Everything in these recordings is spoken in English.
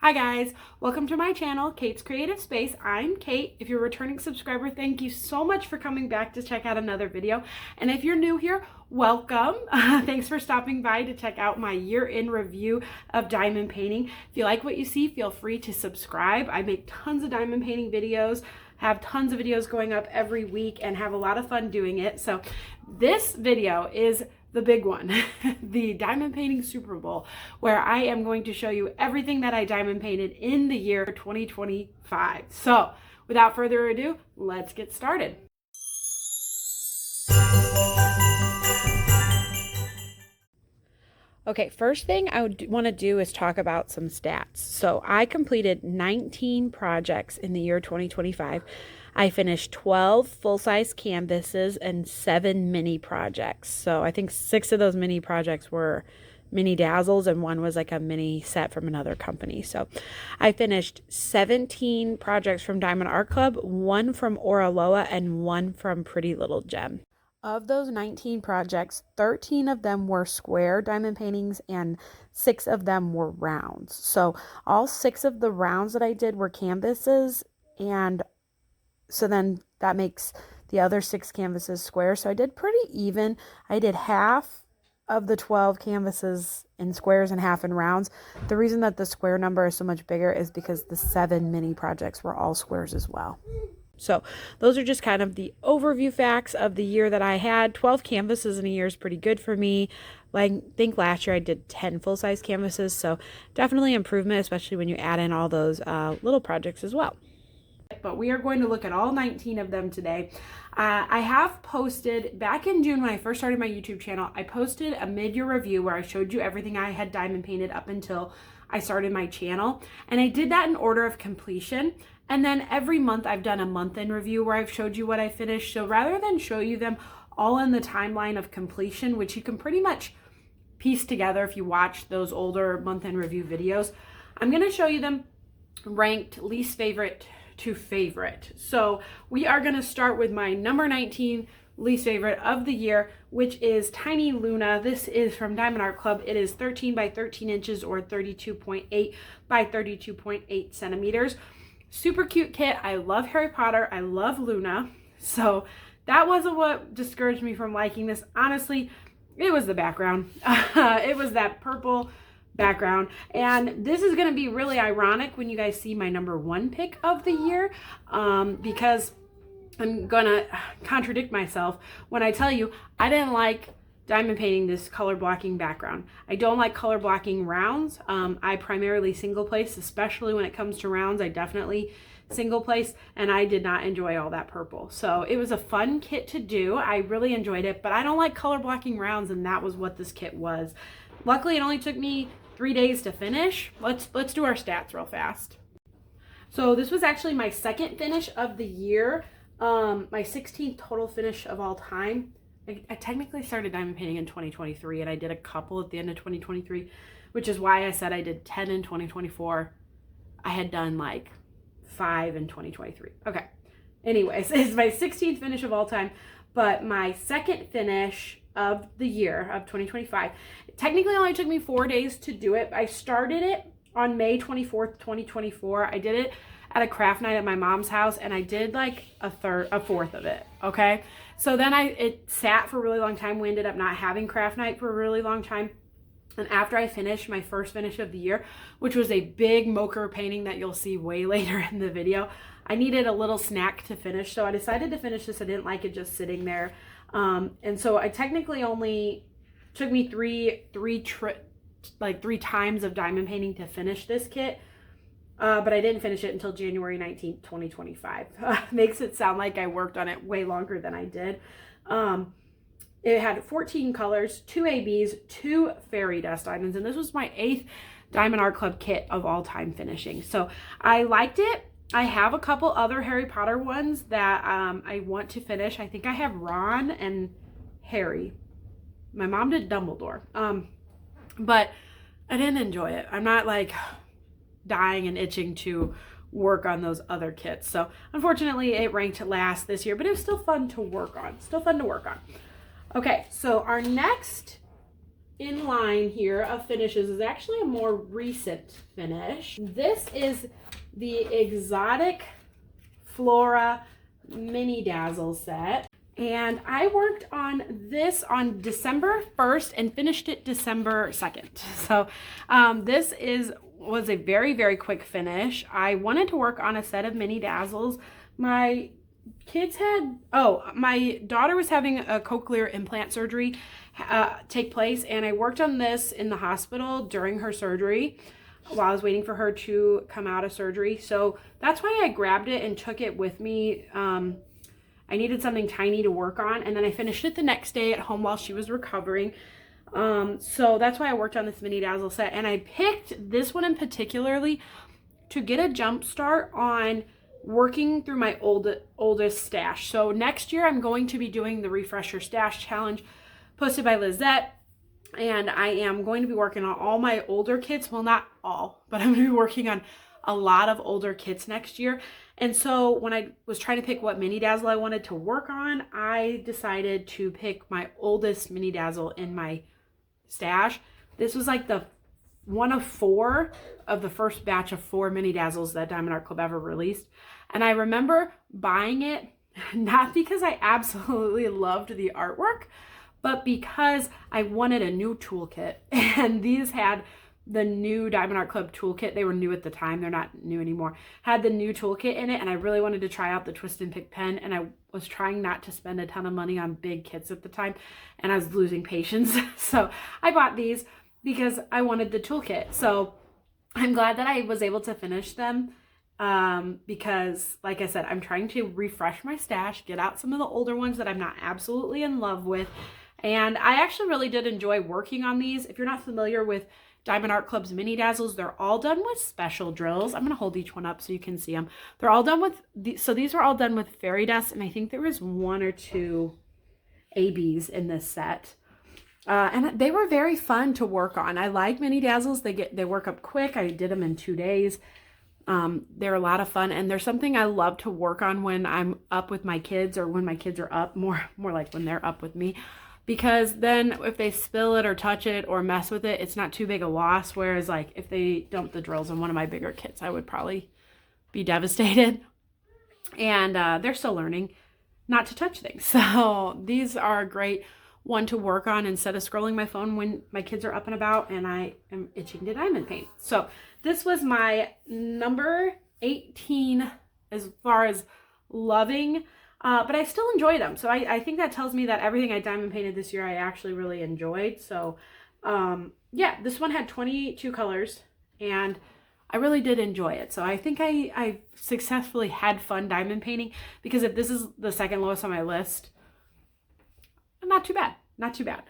Hi guys, welcome to my channel, Kate's Creative Space. I'm Kate. If you're a returning subscriber, thank you so much for coming back to check out another video. And if you're new here, welcome. Thanks for stopping by to check out my year-in review of diamond painting. If you like what you see, feel free to subscribe. I make tons of diamond painting videos, have tons of videos going up every week, and have a lot of fun doing it. So this video is the big one, the diamond painting Super Bowl, where I am going to show you everything that I diamond painted in the year 2025. So without further ado, let's get started. Okay, first thing I would want to do is talk about some stats. So I completed 19 projects in the year 2025. I finished 12 full-size canvases and 7 mini projects. So I think 6 of those mini projects were mini dazzles and 1 was like a mini set from another company. So I finished 17 projects from Diamond Art Club, 1 from Oraloa, and 1 from Pretty Little Gem. Of those 19 projects, 13 of them were square diamond paintings and 6 of them were rounds. So all 6 of the rounds that I did were canvases, and so then that makes the other 6 canvases square. So I did pretty even. I did half of the 12 canvases in squares and half in rounds. The reason that the square number is so much bigger is because the 7 mini projects were all squares as well. So those are just kind of the overview facts of the year that I had. 12 canvases in a year is pretty good for me. I think last year I did 10 full-size canvases, so definitely improvement, especially when you add in all those little projects as well. But we are going to look at all 19 of them today. I have posted, back in June when I first started my YouTube channel, I posted a mid-year review where I showed you everything I had diamond painted up until I started my channel. And I did that in order of completion. And then every month I've done a month-in review where I've showed you what I finished. So rather than show you them all in the timeline of completion, which you can pretty much piece together if you watch those older month-in review videos, I'm going to show you them ranked least favorite to favorite. So we are going to start with my number 19 least favorite of the year, which is Tiny Luna. This is from Diamond Art Club. It is 13 by 13 inches or 32.8 by 32.8 centimeters. Super cute kit. I love Harry Potter. I love Luna. So that wasn't what discouraged me from liking this. Honestly, it was the background. It was that purple background, and this is going to be really ironic when you guys see my number 1 pick of the year, because I'm gonna contradict myself when I tell you I didn't like diamond painting this color blocking background. I don't like color blocking rounds. I primarily single place, especially when it comes to rounds. I definitely single place, and I did not enjoy all that purple. So it was a fun kit to do. I really enjoyed it, but I don't like color blocking rounds, and that was what this kit was. Luckily, it only took me 3 days to finish. Let's do our stats real fast. So this was actually my second finish of the year, my 16th total finish of all time. I technically started diamond painting in 2023, and I did a couple at the end of 2023, which is why I said I did 10 in 2024. I had done like 5 in 2023. Okay. Anyways, it's my 16th finish of all time, but my second finish of the year of 2025. It technically only took me 4 days to do it. I started it on May 24th, 2024. I did it at a craft night at my mom's house, and I did like a fourth of it. Okay. So then it sat for a really long time. We ended up not having craft night for a really long time. And after I finished my first finish of the year, which was a big mocha painting that you'll see way later in the video, I needed a little snack to finish. So I decided to finish this. I didn't like it just sitting there. And so I technically only took me three times of diamond painting to finish this kit. But I didn't finish it until January 19th, 2025. Makes it sound like I worked on it way longer than I did. It had 14 colors, 2 ABs, 2 fairy dust diamonds, and this was my 8th Diamond Art Club kit of all time finishing. So I liked it. I have a couple other Harry Potter ones that I want to finish. I think I have Ron and Harry. My mom did Dumbledore. But I didn't enjoy it. I'm not like dying and itching to work on those other kits. So unfortunately it ranked last this year, but it was still fun to work on. Okay, so our next in line here of finishes is actually a more recent finish. This is the Exotic Flora Mini Dazzle set. And I worked on this on December 1st and finished it December 2nd. So this was a very, very quick finish. I wanted to work on a set of mini dazzles. My daughter was having a cochlear implant surgery take place, and I worked on this in the hospital during her surgery while I was waiting for her to come out of surgery. So that's why I grabbed it and took it with me. I needed something tiny to work on, and then I finished it the next day at home while she was recovering. So that's why I worked on this mini dazzle set, and I picked this one in particularly to get a jump start on working through my oldest stash. So next year I'm going to be doing the Refresher Stash Challenge posted by Lizette, and I am going to be working on all my older kits. Well, not all, but I'm going to be working on a lot of older kits next year. And so when I was trying to pick what mini dazzle I wanted to work on, I decided to pick my oldest mini dazzle in my stash. This was like the one of 4 of the first batch of 4 mini dazzles that Diamond Art Club ever released. And I remember buying it not because I absolutely loved the artwork, but because I wanted a new toolkit. And these had the new Diamond Art Club toolkit. They were new at the time. They're not new anymore. Had the new toolkit in it, and I really wanted to try out the twist and pick pen, and I was trying not to spend a ton of money on big kits at the time, and I was losing patience. So I bought these because I wanted the toolkit. So I'm glad that I was able to finish them because, like I said, I'm trying to refresh my stash, get out some of the older ones that I'm not absolutely in love with. And I actually really did enjoy working on these. If you're not familiar with Diamond Art Club's mini dazzles, they're all done with special drills. I'm going to hold each one up so you can see them. They're all done with, so these were all done with fairy dust, and I think there was 1 or 2 ABs in this set. And they were very fun to work on. I like mini dazzles. They work up quick. I did them in 2 days. They're a lot of fun, and they're something I love to work on when I'm up with my kids, or when my kids are up, more like when they're up with me. Because then if they spill it or touch it or mess with it, it's not too big a loss. Whereas like if they dump the drills on one of my bigger kits, I would probably be devastated. And they're still learning not to touch things. So these are a great one to work on instead of scrolling my phone when my kids are up and about and I am itching to diamond paint. So this was my number 18 as far as loving. But I still enjoy them. So I think that tells me that everything I diamond painted this year, I actually really enjoyed. So yeah, this one had 22 colors and I really did enjoy it. So I think I successfully had fun diamond painting, because if this is the second lowest on my list, not too bad. Not too bad.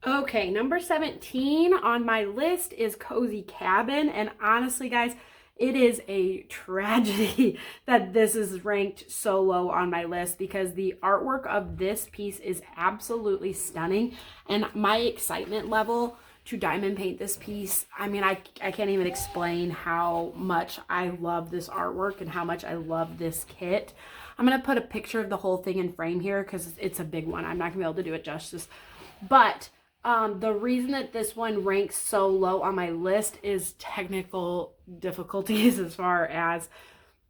Okay, number 17 on my list is Cozy Cabin. And honestly, guys, it is a tragedy that this is ranked so low on my list, because the artwork of this piece is absolutely stunning. And my excitement level to diamond paint this piece, I mean, I can't even explain how much I love this artwork and how much I love this kit. I'm going to put a picture of the whole thing in frame here because it's a big one. I'm not going to be able to do it justice. But the reason that this one ranks so low on my list is technical difficulties as far as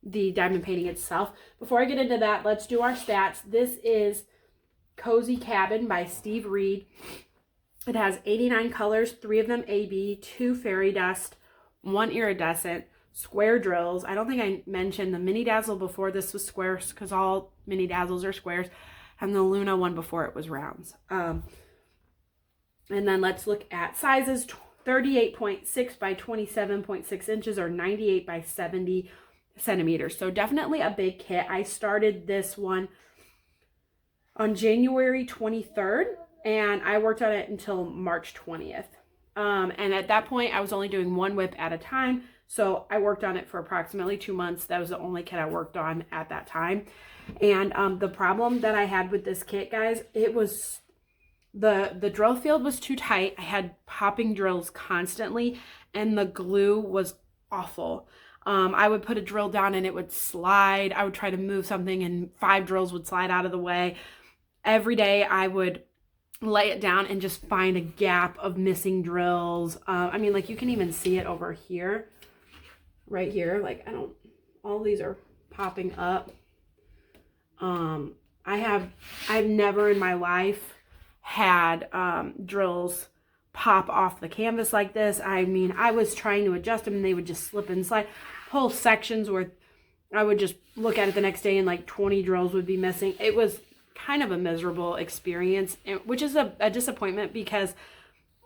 the diamond painting itself. Before I get into that, let's do our stats. This is Cozy Cabin by Steve Reed. It has 89 colors, 3 of them AB, 2 fairy dust, 1 iridescent, square drills. I don't think I mentioned the mini dazzle before this was squares, because all mini dazzles are squares, and the Luna one before it was rounds. And then let's look at sizes. 38.6 by 27.6 inches, or 98 by 70 centimeters. So definitely a big kit. I started this one on January 23rd, and I worked on it until March 20th. And at that point, I was only doing 1 whip at a time. So I worked on it for approximately 2 months. That was the only kit I worked on at that time. And the problem that I had with this kit, guys, it was the drill field was too tight. I had popping drills constantly, and the glue was awful. I would put a drill down and it would slide. I would try to move something and 5 drills would slide out of the way. Every day I would lay it down and just find a gap of missing drills. I mean, like you can even see it over here, right here. Like all these are popping up. I've never in my life had drills pop off the canvas like this. I mean, I was trying to adjust them and they would just slip and slide. Whole sections where I would just look at it the next day and like 20 drills would be missing. It was kind of a miserable experience, which is a disappointment because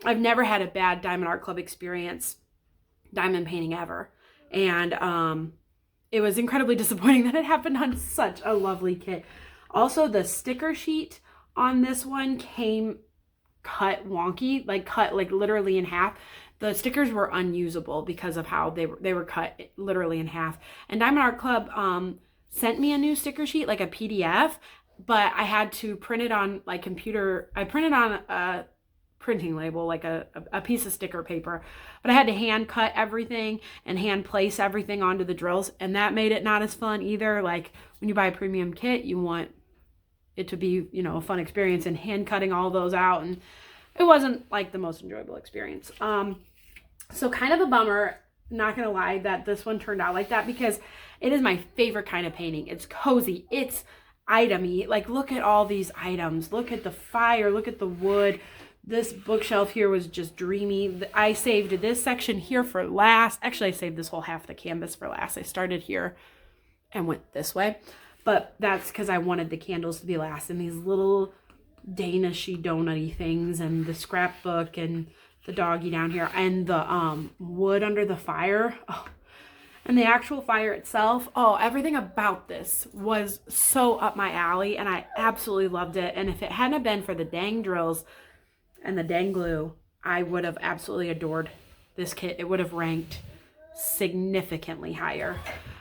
I've never had a bad Diamond Art Club experience diamond painting ever. And it was incredibly disappointing that it happened on such a lovely kit. Also, the sticker sheet on this one came cut wonky, like cut like literally in half. The stickers were unusable because of how they were cut literally in half. And Diamond Art Club sent me a new sticker sheet, like a PDF, but I had to print it on like computer. I printed on a printing label, like a piece of sticker paper, but I had to hand cut everything and hand place everything onto the drills, and that made it not as fun either. Like when you buy a premium kit, you want it to be, you know, a fun experience, and hand cutting all those out, and it wasn't like the most enjoyable experience. So kind of a bummer, not gonna lie, that this one turned out like that, because it is my favorite kind of painting. It's cozy, it's itemy. Like look at all these items, look at the fire, look at the wood. This bookshelf here was just dreamy. I saved this section here for last. Actually, I saved this whole half of the canvas for last. I started here and went this way, but that's because I wanted the candles to be last, and these little Danishy donut-y things, and the scrapbook, and the doggy down here, and the wood under the fire. Oh, and the actual fire itself. Oh, everything about this was so up my alley, and I absolutely loved it. And if it hadn't been for the dang drills and the dang glue, I would have absolutely adored this kit. It would have ranked significantly higher,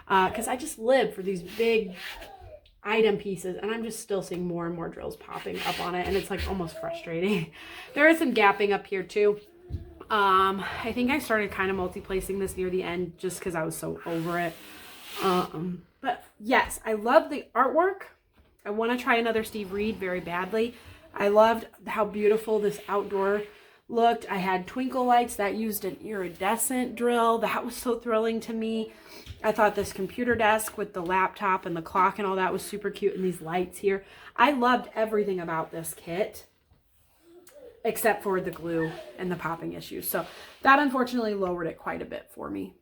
because I just live for these big item pieces, and I'm just still seeing more and more drills popping up on it, and it's like almost frustrating. There is some gapping up here too. I think I started kind of multi-placing this near the end just because I was so over it. But yes, I love the artwork. I want to try another Steve Reed very badly. I loved how beautiful this outdoor looked. I had twinkle lights that used an iridescent drill. That was so thrilling to me. I thought this computer desk with the laptop and the clock and all that was super cute, and these lights here. I loved everything about this kit except for the glue and the popping issues. So that unfortunately lowered it quite a bit for me.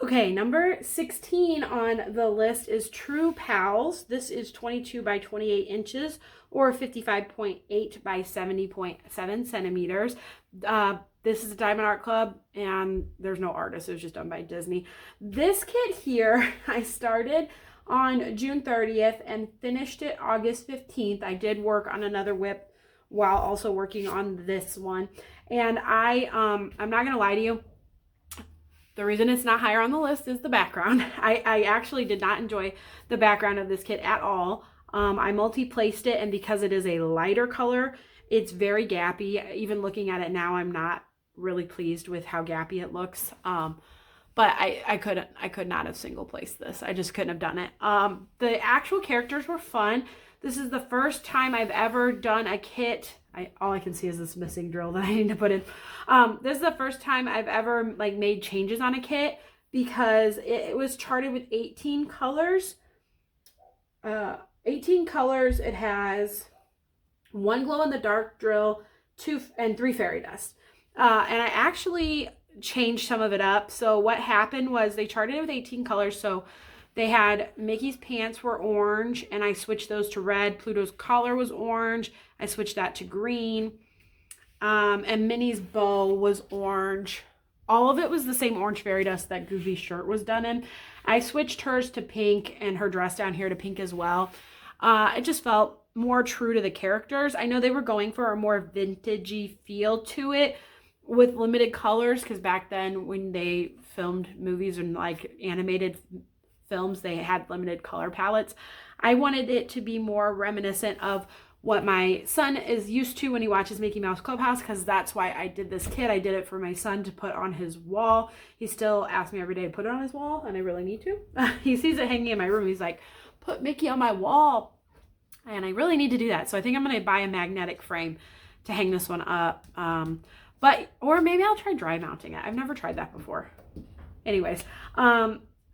Okay, number 16 on the list is True Pals. This is 22 by 28 inches or 55.8 by 70.7 centimeters. This is a Diamond Art Club, and there's no artist. It was just done by Disney. This kit here, I started on June 30th and finished it August 15th. I did work on another whip while also working on this one. And I'm not gonna lie to you, the reason it's not higher on the list is the background. I actually did not enjoy the background of this kit at all. I multi-placed it, and because it is a lighter color, it's very gappy. Even looking at it now, I'm not really pleased with how gappy it looks. But I could not have single placed this. I just couldn't have done it. The actual characters were fun. This is the first time I've ever done a kit. All I can see is this missing drill that I need to put in. This is the first time I've ever like made changes on a kit, because it was charted with 18 colors. 18 colors. It has 1 glow in the dark drill, 2 and 3 fairy dust. And I actually changed some of it up. So what happened was they charted it with 18 colors. So they had Mickey's pants were orange, and I switched those to red. Pluto's collar was orange. I switched that to green. And Minnie's bow was orange. All of it was the same orange fairy dust that Goofy's shirt was done in. I switched hers to pink and her dress down here to pink as well. It just felt more true to the characters. I know they were going for a more vintagey feel to it with limited colors, because back then when they filmed movies and like animated films, they had limited color palettes. I wanted it to be more reminiscent of what my son is used to when he watches Mickey Mouse Clubhouse, because that's why I did this kit. I did it for my son to put on his wall. He still asks me every day to put it on his wall, and I really need to. He sees it hanging in my room. He's like, put Mickey on my wall. And I really need to do that. So I think I'm going to buy a magnetic frame to hang this one up. Or maybe I'll try dry mounting it. I've never tried that before. Anyways,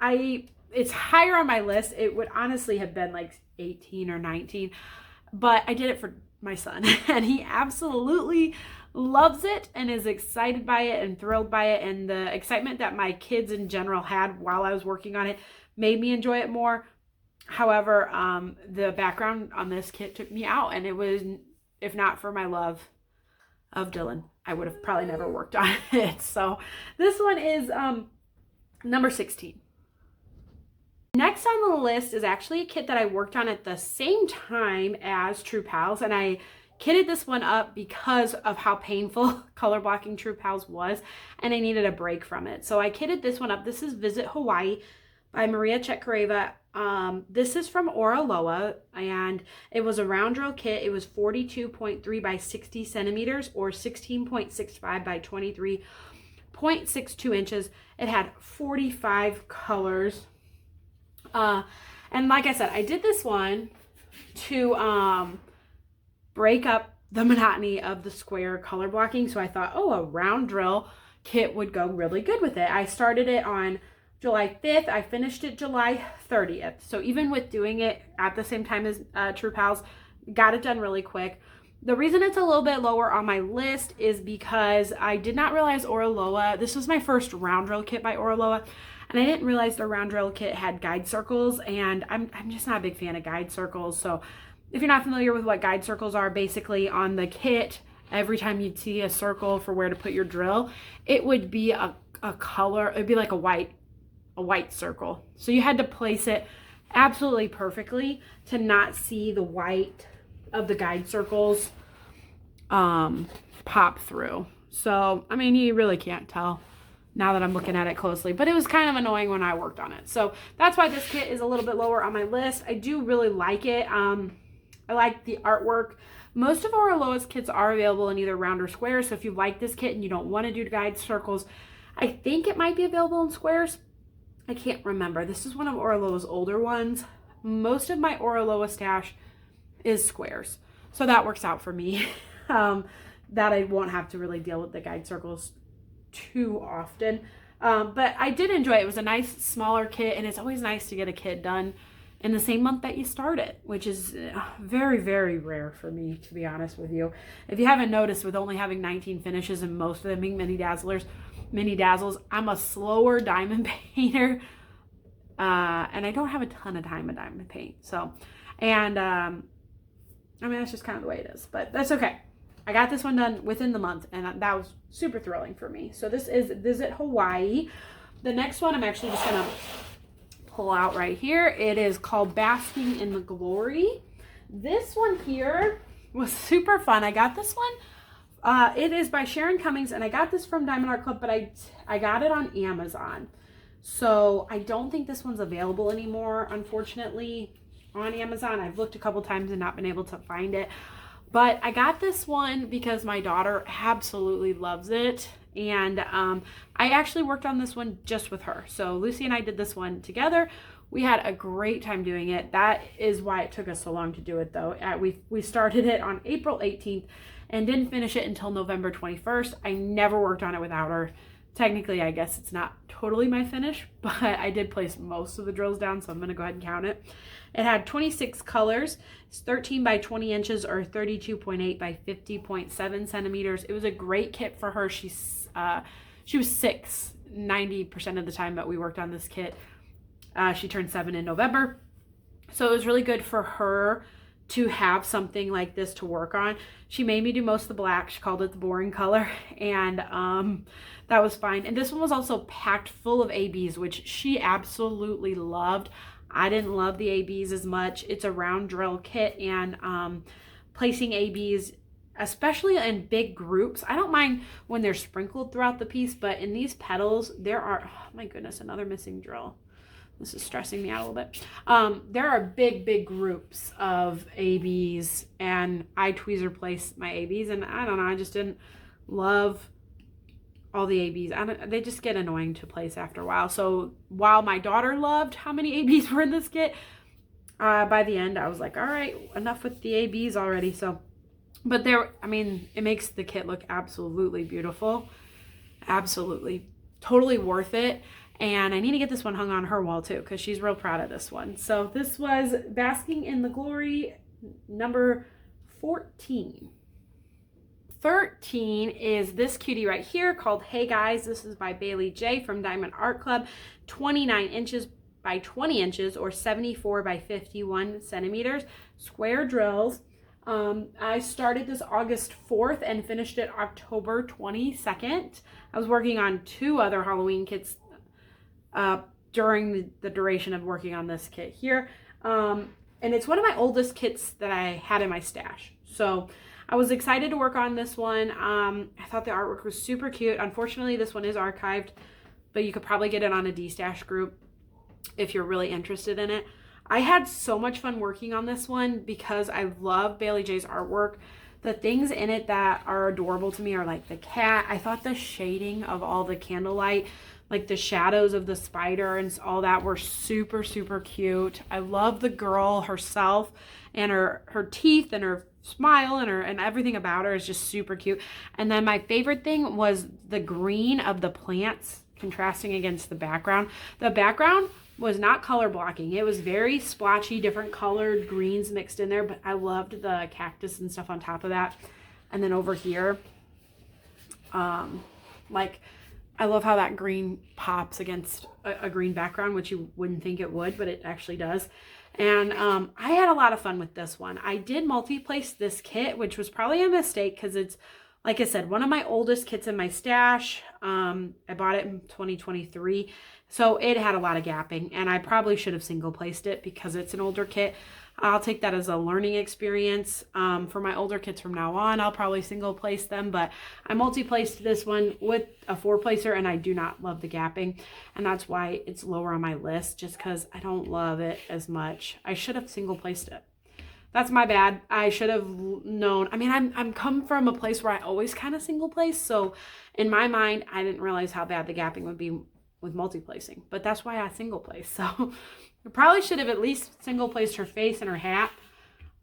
it's higher on my list. It would honestly have been like 18 or 19, but I did it for my son and he absolutely loves it and is excited by it and thrilled by it. And the excitement that my kids in general had while I was working on it made me enjoy it more. However, the background on this kit took me out, and it was, if not for my love of Dylan, I would have probably never worked on it. So this one is number 16. Next on the list is actually a kit that I worked on at the same time as True Pals, and I kitted this one up because of how painful color blocking True Pals was, and I needed a break from it. So I kitted this one up. This is Visit Hawaii by Maria Chetkareva. This is from Oraloa, and it was a round drill kit. It was 42.3 by 60 centimeters or 16.65 by 23.62 inches. It had 45 colors. And like I said, I did this one to break up the monotony of the square color blocking. So I thought, oh, a round drill kit would go really good with it. I started it on July 5th. I finished it July 30th. So even with doing it at the same time as True Pals, got it done really quick. The reason it's a little bit lower on my list is because I did not realize Oraloa, this was my first round drill kit by Oraloa, and I didn't realize the round drill kit had guide circles, and I'm just not a big fan of guide circles. So if you're not familiar with what guide circles are, basically on the kit, every time you'd see a circle for where to put your drill, it would be a color, it'd be like a white circle. So you had to place it absolutely perfectly to not see the white of the guide circles pop through. So, I mean, you really can't tell now that I'm looking at it closely, but it was kind of annoying when I worked on it. So that's why this kit is a little bit lower on my list. I do really like it. I like the artwork. Most of Oraloa's kits are available in either round or square. So if you like this kit and you don't want to do guide circles, I think it might be available in squares. I can't remember. This is one of Oraloa's older ones. Most of my Oraloa stash is squares. So that works out for me. That I won't have to really deal with the guide circles too often. But I did enjoy it. It was a nice smaller kit, and it's always nice to get a kit done in the same month that you start it, which is very, very rare for me, to be honest with you. If you haven't noticed, with only having 19 finishes and most of them being mini dazzles, I'm a slower diamond painter, and I don't have a ton of time in diamond paint. So, and I mean, that's just kind of the way it is, but that's okay. I got this one done within the month, and that was super thrilling for me. So this is Visit Hawaii. The next one I'm actually just gonna pull out right here. It is called Basking in the Glory. This one here was super fun. I got this one. It is by Sharon Cummings, and I got this from Diamond Art Club, but I got it on Amazon. So I don't think this one's available anymore, unfortunately, on Amazon. I've looked a couple times and not been able to find it. But I got this one because my daughter absolutely loves it. And I actually worked on this one just with her. So Lucy and I did this one together. We had a great time doing it. That is why it took us so long to do it, though. We started it on April 18th and didn't finish it until November 21st. I never worked on it without her. Technically, I guess it's not totally my finish, but I did place most of the drills down, so I'm going to go ahead and count it. It had 26 colors. It's 13 by 20 inches or 32.8 by 50.7 centimeters. It was a great kit for her. She was 6 90% of the time that we worked on this kit. She turned 7 in November. So it was really good for her to have something like this to work on. She made me do most of the black. She called it the boring color, and that was fine. And this one was also packed full of ABs, which she absolutely loved. I didn't love the ABs as much. It's a round drill kit, and placing ABs, especially in big groups, I don't mind when they're sprinkled throughout the piece, but in these petals, there are, oh my goodness, another missing drill. This is stressing me out a little bit. There are big groups of ABs, and I tweezer place my ABs, and I don't know, I just didn't love all the ABs. They just get annoying to place after a while. So while my daughter loved how many ABs were in this kit, By the end, I was like, all right, enough with the ABs already. So, but there, I mean, it makes the kit look absolutely beautiful. Absolutely, totally worth it. And I need to get this one hung on her wall too, because she's real proud of this one. So this was Basking in the Glory number 14. 13 is this cutie right here called Hey Guys. This is by Bailey J from Diamond Art Club. 29 inches by 20 inches or 74 by 51 centimeters. Square drills. I started this August 4th and finished it October 22nd. I was working on 2 other Halloween kits during the duration of working on this kit here. And it's one of my oldest kits that I had in my stash. So I was excited to work on this one. I thought the artwork was super cute. Unfortunately, this one is archived, but you could probably get it on a D-Stash group if you're really interested in it. I had so much fun working on this one because I love Bailey J's artwork. The things in it that are adorable to me are like the cat. I thought the shading of all the candlelight, like the shadows of the spider and all that, were super, super cute. I love the girl herself and her teeth and her smile and everything about her is just super cute. And then my favorite thing was the green of the plants contrasting against the background. The background was not color blocking. It was very splotchy, different colored greens mixed in there, but I loved the cactus and stuff on top of that. And then over here, like, I love how that green pops against a green background, which you wouldn't think it would, but it actually does. And I had a lot of fun with this one. I did multi-place this kit, which was probably a mistake because it's, like I said, one of my oldest kits in my stash. I bought it in 2023. So it had a lot of gapping, and I probably should have single placed it because it's an older kit. I'll take that as a learning experience. For my older kits from now on, I'll probably single place them, but I multi-placed this one with a 4-placer, and I do not love the gapping, and that's why it's lower on my list, just because I don't love it as much. I should have single placed it. That's my bad. I should have known. I mean, I'm come from a place where I always kind of single place, so in my mind, I didn't realize how bad the gapping would be with multi-placing, but that's why I single place. So I probably should have at least single placed her face and her hat,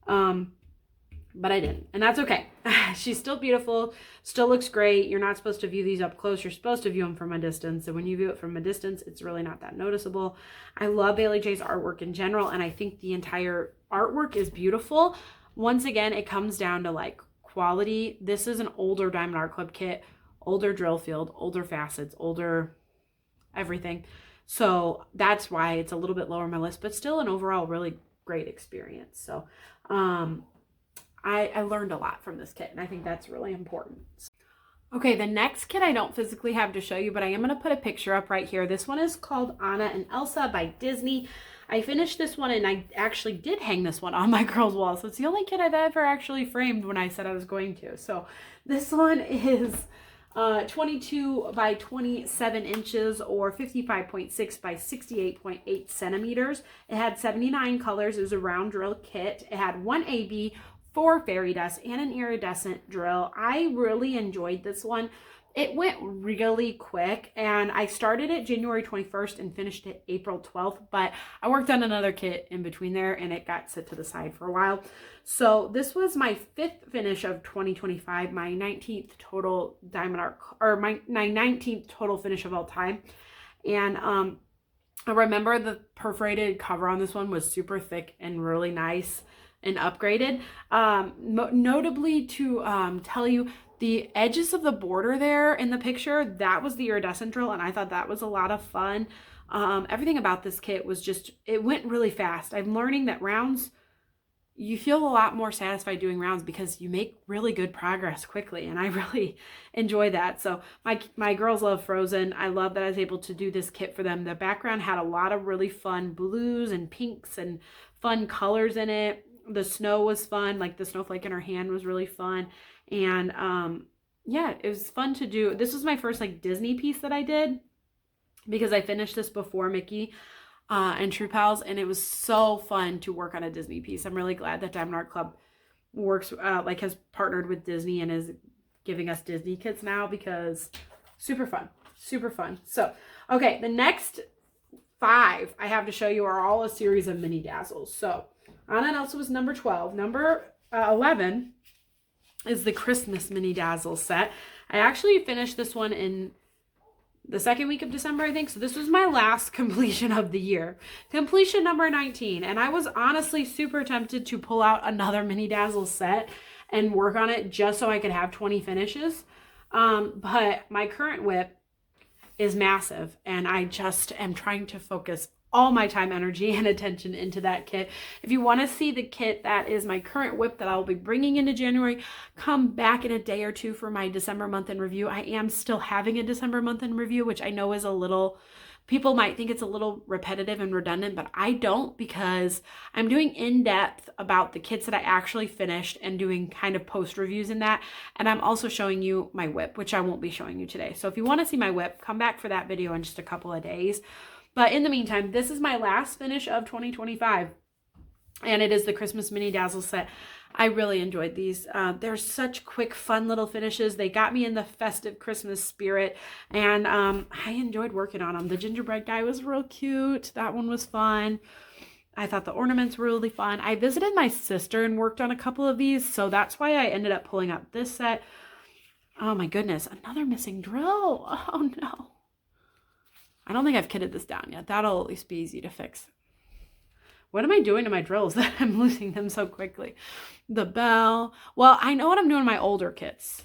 but I didn't, and that's okay. She's still beautiful, still looks great. You're not supposed to view these up close. You're supposed to view them from a distance, and when you view it from a distance, it's really not that noticeable. I love Bailey J's artwork in general, and I think the entire artwork is beautiful. Once again, it comes down to like quality. This is an older Diamond Art Club kit, older drill field, older facets, older everything. So that's why it's a little bit lower on my list, but still an overall really great experience. So I learned a lot from this kit, and I think that's really important. Okay, the next kit I don't physically have to show you, but I am going to put a picture up right here. This one is called Anna and Elsa by Disney. I finished this one, and I actually did hang this one on my girl's wall. So it's the only kit I've ever actually framed when I said I was going to. So this one is 22 by 27 inches or 55.6 by 68.8 centimeters. It had 79 colors. It was a round drill kit. It had 1 AB, 4 fairy dust, and an iridescent drill. I really enjoyed this one. It went really quick, and I started it January 21st and finished it April 12th, but I worked on another kit in between there, and it got set to the side for a while. So this was my 5th finish of 2025, my 19th total Diamond Art, or my 19th total finish of all time. And I remember the perforated cover on this one was super thick and really nice and upgraded. Notably to tell you, the edges of the border there in the picture, that was the iridescent drill, and I thought that was a lot of fun. Everything about this kit was just, it went really fast. I'm learning that rounds, you feel a lot more satisfied doing rounds because you make really good progress quickly, and I really enjoy that. So my girls love Frozen. I love that I was able to do this kit for them. The background had a lot of really fun blues and pinks and fun colors in it. The snow was fun, like the snowflake in her hand was really fun. And yeah, it was fun to do. This was my first like Disney piece that I did because I finished this before Mickey and True Pals, and it was so fun to work on a Disney piece. I'm really glad that Diamond Art Club works has partnered with Disney and is giving us Disney kits now because super fun. So okay, the next 5 I have to show you are all a series of mini dazzles. So Anna and Elsa was number 12. Number 11 is the Christmas mini dazzle set. I actually finished this one in the second week of December, I think. So this was my last completion of the year. Completion number 19. And I was honestly super tempted to pull out another mini dazzle set and work on it just so I could have 20 finishes. But my current whip is massive, and I just am trying to focus all my time, energy, and attention into that kit. If you want to see the kit that is my current whip that I'll be bringing into January, come back in a day or two for my December month in review. I am still having a December month in review, which I know is a little, people might think it's a little repetitive and redundant, but I don't, because I'm doing in-depth about the kits that I actually finished and doing kind of post reviews in that. And I'm also showing you my whip, which I won't be showing you today. So if you want to see my whip, come back for that video in just a couple of days. But in the meantime, this is my last finish of 2025, and it is the Christmas mini dazzle set. I really enjoyed these. They're such quick, fun little finishes. They got me in the festive Christmas spirit, and I enjoyed working on them. The gingerbread guy was real cute. That one was fun. I thought the ornaments were really fun. I visited my sister and worked on a couple of these, so that's why I ended up pulling up this set. Oh my goodness, another missing drill. Oh no. I don't think I've kitted this down yet. That'll at least be easy to fix. What am I doing to my drills that I'm losing them so quickly? The bell. Well, I know what I'm doing in my older kits.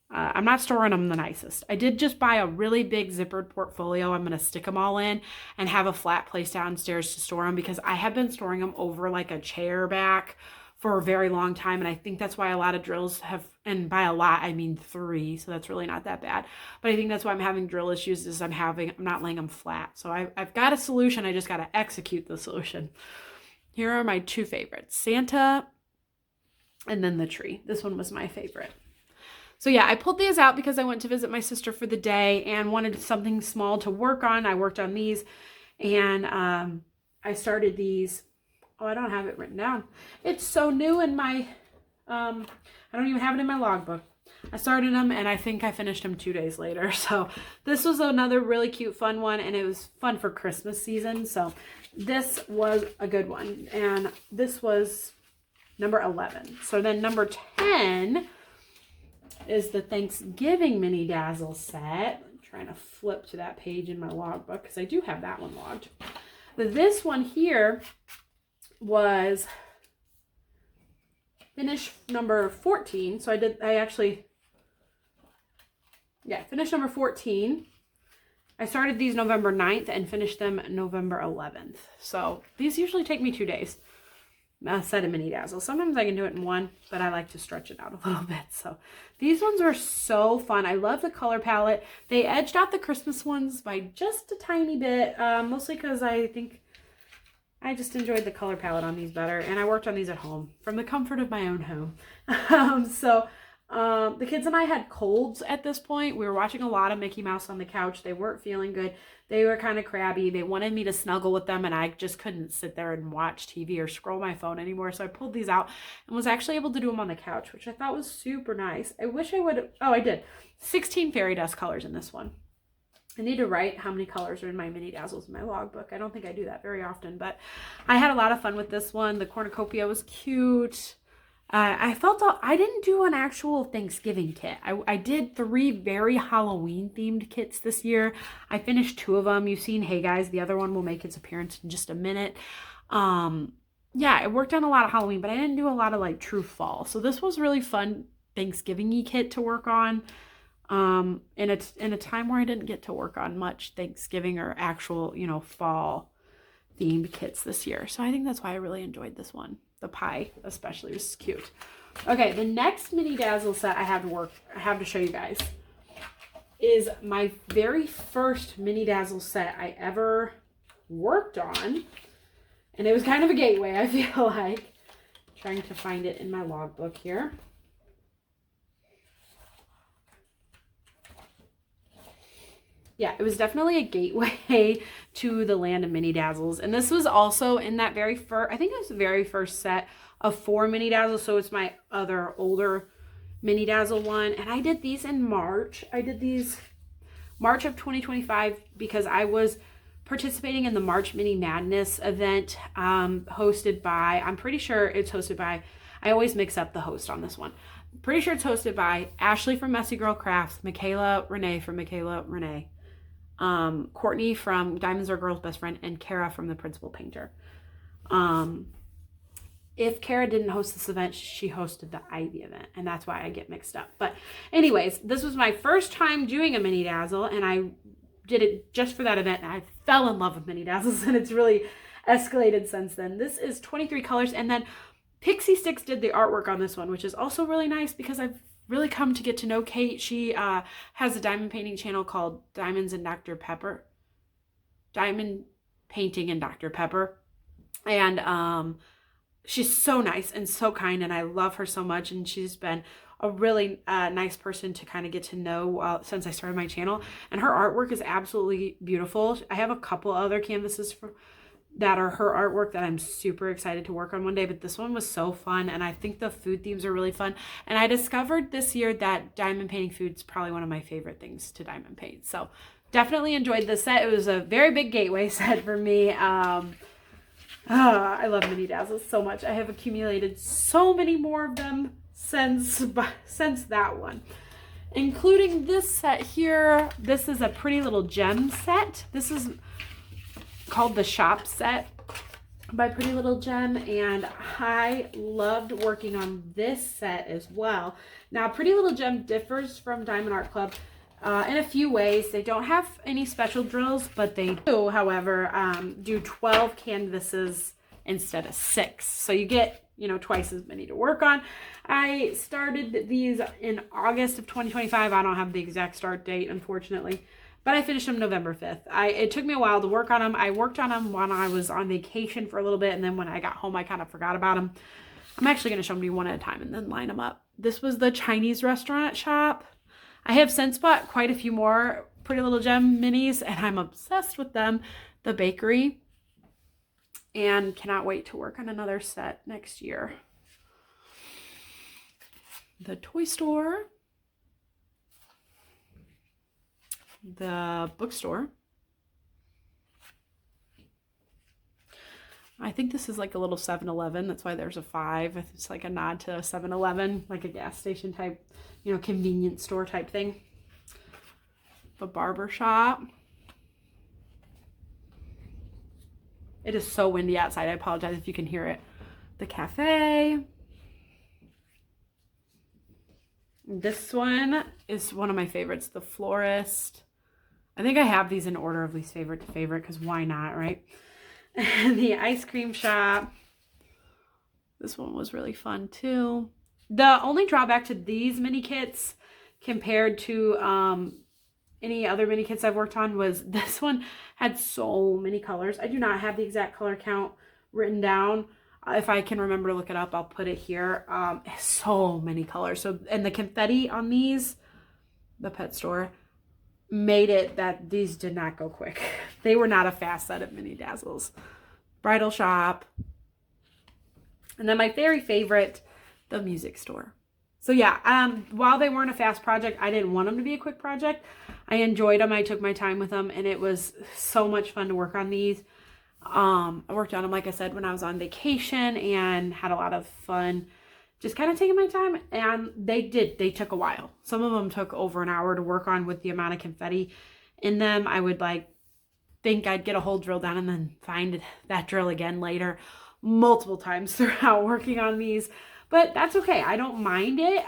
I'm not storing them the nicest. I did just buy a really big zippered portfolio. I'm going to stick them all in and have a flat place downstairs to store them, because I have been storing them over like a chair back for a very long time. And I think that's why a lot of drills have, and by a lot, I mean 3. So that's really not that bad. But I think that's why I'm having drill issues, is I'm not laying them flat. So I've got a solution. I just got to execute the solution. Here are my 2 favorites, Santa and then the tree. This one was my favorite. So yeah, I pulled these out because I went to visit my sister for the day and wanted something small to work on. I worked on these, and I started these. Oh, I don't have it written down. It's so new in my, I don't even have it in my logbook. I started them, and I think I finished them 2 days later. So this was another really cute, fun one, and it was fun for Christmas season. So this was a good one, and this was number 11. So then number 10 is the Thanksgiving mini dazzle set. I'm trying to flip to that page in my logbook because I do have that one logged. But this one here was finish number 14. So finish number 14. I started these November 9th and finished them November 11th. So these usually take me 2 days. A set of mini dazzles. Sometimes I can do it in 1, but I like to stretch it out a little bit. So these ones are so fun. I love the color palette. They edged out the Christmas ones by just a tiny bit, mostly because I think I just enjoyed the color palette on these better, and I worked on these at home from the comfort of my own home. The kids and I had colds at this point. We were watching a lot of Mickey Mouse on the couch. They weren't feeling good. They were kind of crabby. They wanted me to snuggle with them, and I just couldn't sit there and watch TV or scroll my phone anymore. So I pulled these out and was actually able to do them on the couch, which I thought was super nice. I wish I would have, I did. 16 fairy dust colors in this one. I need to write how many colors are in my mini dazzles in my logbook. I don't think I do that very often, but I had a lot of fun with this one. The cornucopia was cute. I didn't do an actual Thanksgiving kit. I did 3 very Halloween themed kits this year. I finished 2 of them. You've seen Hey Guys. The other one will make its appearance in just a minute. Yeah, I worked on a lot of Halloween, but I didn't do a lot of like true fall. So this was really fun Thanksgiving-y kit to work on. In a time where I didn't get to work on much Thanksgiving or actual, fall themed kits this year. So I think that's why I really enjoyed this one. The pie especially was cute. Okay, the next mini dazzle set I have to show you guys is my very first mini dazzle set I ever worked on. And it was kind of a gateway, I feel like. Trying to find it in my logbook here. Yeah, it was definitely a gateway to the land of mini dazzles. And this was also in that very first, I think it was the very first set of 4 mini dazzles. So it's my other older mini dazzle one. And I did these in March. I did these March of 2025 because I was participating in the March Mini Madness event hosted by, I'm pretty sure it's hosted by, I always mix up the host on this one. Pretty sure it's hosted by Ashley from Messy Girl Crafts, Michaela Renee from Michaela Renee, Courtney from Diamonds Are Girls Best Friend, and Kara from The Principal Painter. If Kara didn't host this event, she hosted the Ivy event, and that's why I get mixed up. But anyways, this was my first time doing a Mini Dazzle, and I did it just for that event, and I fell in love with Mini Dazzles, and it's really escalated since then. This is 23 colors, and then Pixie Sticks did the artwork on this one, which is also really nice because I've really come to get to know Kate. She has a diamond painting channel called Diamonds and Dr. Pepper. Diamond Painting and Dr. Pepper. And she's so nice and so kind, and I love her so much, and she's been a really nice person to kind of get to know since I started my channel. And her artwork is absolutely beautiful. I have a couple other canvases that are her artwork that I'm super excited to work on one day, but this one was so fun, and I think the food themes are really fun. And I discovered this year that diamond painting food is probably one of my favorite things to diamond paint. So definitely enjoyed this set. It was a very big gateway set for me. I love Mini Dazzles so much. I have accumulated so many more of them since that one, including this set here. This is a Pretty Little Gem set. This is called the Shop Set by Pretty Little Gem, and I loved working on this set as well. Now, Pretty Little Gem differs from Diamond Art Club in a few ways. They don't have any special drills, but they do, however, do 12 canvases instead of 6. So you get, you know, twice as many to work on. I started these in August of 2025. I don't have the exact start date, unfortunately, but I finished them November 5th. It took me a while to work on them. I worked on them when I was on vacation for a little bit, and then when I got home, I kind of forgot about them. I'm actually going to show them to you one at a time and then line them up. This was the Chinese restaurant shop. I have since bought quite a few more Pretty Little Gem minis, and I'm obsessed with them. The bakery, and cannot wait to work on another set next year. The toy store. The bookstore. I think this is like a little 7-Eleven. That's why there's a 5. It's like a nod to 7-Eleven, like a gas station type, you know, convenience store type thing. The barber shop. It is so windy outside. I apologize if you can hear it. The cafe. This one is one of my favorites, the florist. I think I have these in order of least favorite to favorite, because why not, right? The ice cream shop. This one was really fun too. The only drawback to these mini kits compared to any other mini kits I've worked on was this one had so many colors. I do not have the exact color count written down. If I can remember to look it up, I'll put it here. So many colors. So, and the confetti on these, the pet store, made it that these did not go quick. They were not a fast set of Mini Dazzles. Bridal shop. And then my very favorite, the music store. So yeah, while they weren't a fast project, I didn't want them to be a quick project. I enjoyed them. I took my time with them, and it was so much fun to work on these. I worked on them, like I said, when I was on vacation, and had a lot of fun just kind of taking my time. And they took a while. Some of them took over an hour to work on with the amount of confetti in them. I would think I'd get a hole drilled down and then find that drill again later, multiple times throughout working on these. But that's okay. I don't mind it.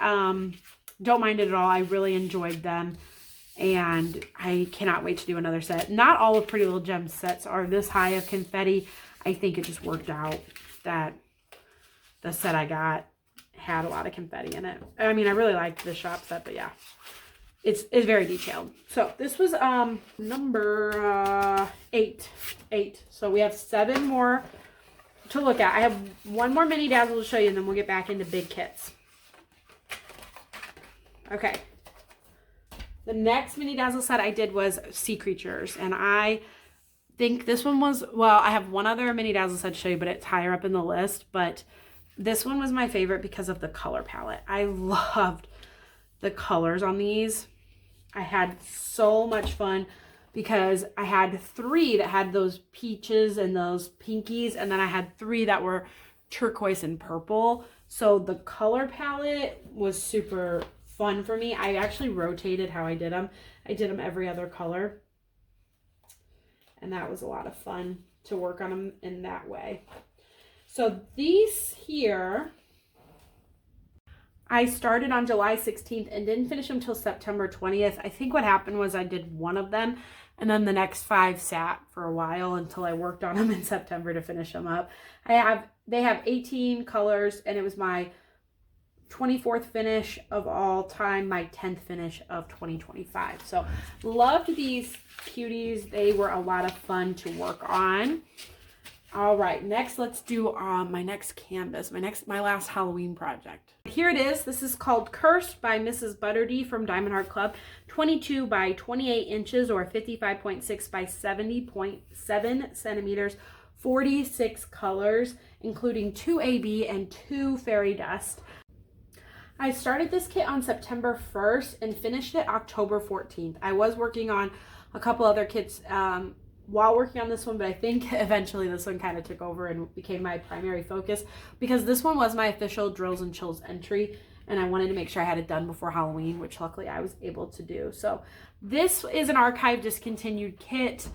Don't mind it at all. I really enjoyed them, and I cannot wait to do another set. Not all of Pretty Little Gem sets are this high of confetti. I think it just worked out that the set I got had a lot of confetti in it. I mean, I really liked the shop set, but yeah, it's very detailed. So this was number 8. So we have 7 more to look at. I have one more Mini Dazzle to show you, and then we'll get back into big kits. Okay. The next Mini Dazzle set I did was Sea Creatures, and I think this one was, well, I have one other Mini Dazzle set to show you, but it's higher up in the list, but this one was my favorite because of the color palette. I loved the colors on these. I had so much fun because I had 3 that had those peaches and those pinkies, and then I had 3 that were turquoise and purple. So the color palette was super fun for me. I actually rotated how I did them. I did them every other color, and that was a lot of fun to work on them in that way. So these here, I started on July 16th and didn't finish them till September 20th. I think what happened was I did one of them, and then the next 5 sat for a while until I worked on them in September to finish them up. They have 18 colors, and it was my 24th finish of all time, my 10th finish of 2025. So loved these cuties. They were a lot of fun to work on. All right, next let's do my next canvas, my last Halloween project. Here it is. This is called Cursed by Mrs. Butterdy from Diamond Heart Club. 22 by 28 inches or 55.6 by 70.7 centimeters. 46 colors, including 2 AB and 2 fairy dust. I started this kit on September 1st and finished it October 14th. I was working on a couple other kits while working on this one, but I think eventually this one kind of took over and became my primary focus because this one was my official Drills and Chills entry, and I wanted to make sure I had it done before Halloween, which luckily I was able to do. So this is an archive discontinued kit.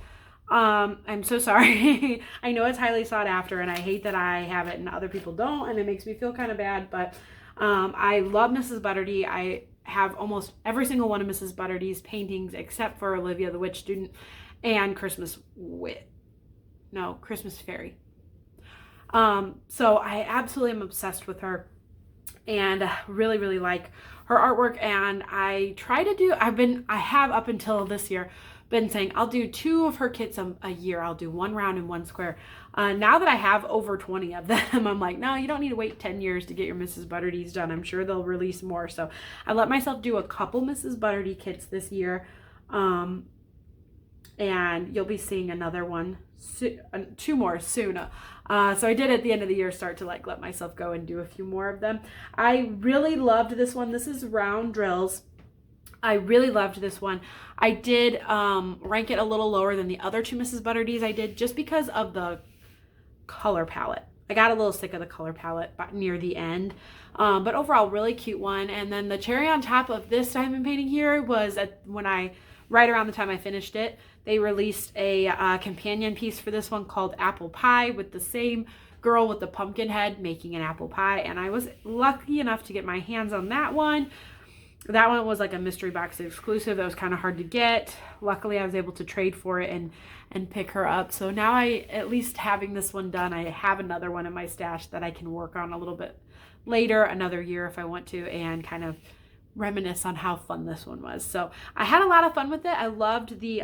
I'm so sorry. I know it's highly sought after, and I hate that I have it and other people don't, and it makes me feel kind of bad, but I love Mrs. Butterdy. I have almost every single one of Mrs. Butterdy's paintings except for Olivia the Witch Student and Christmas Fairy. So I absolutely am obsessed with her and really, really like her artwork. And I have up until this year been saying I'll do 2 of her kits a year. I'll do 1 round and 1 square. Now that I have over 20 of them, I'm like, no, you don't need to wait 10 years to get your Mrs. Butterdy's done. I'm sure they'll release more. So I let myself do a couple Mrs. Butterdy kits this year. And you'll be seeing another one, 2 more soon. So I did at the end of the year start to let myself go and do a few more of them. I really loved this one. This is Round Drills. I really loved this one. I did rank it a little lower than the other 2 Mrs. Butterdy's I did just because of the color palette. I got a little sick of the color palette near the end. But overall, really cute one. And then the cherry on top of this diamond painting here was right around the time I finished it, they released a companion piece for this one called Apple Pie with the same girl with the pumpkin head making an apple pie. And I was lucky enough to get my hands on that one. That one was like a mystery box exclusive that was kind of hard to get. Luckily, I was able to trade for it and pick her up. So now at least having this one done, I have another one in my stash that I can work on a little bit later, another year if I want to, and kind of reminisce on how fun this one was. So I had a lot of fun with it. I loved the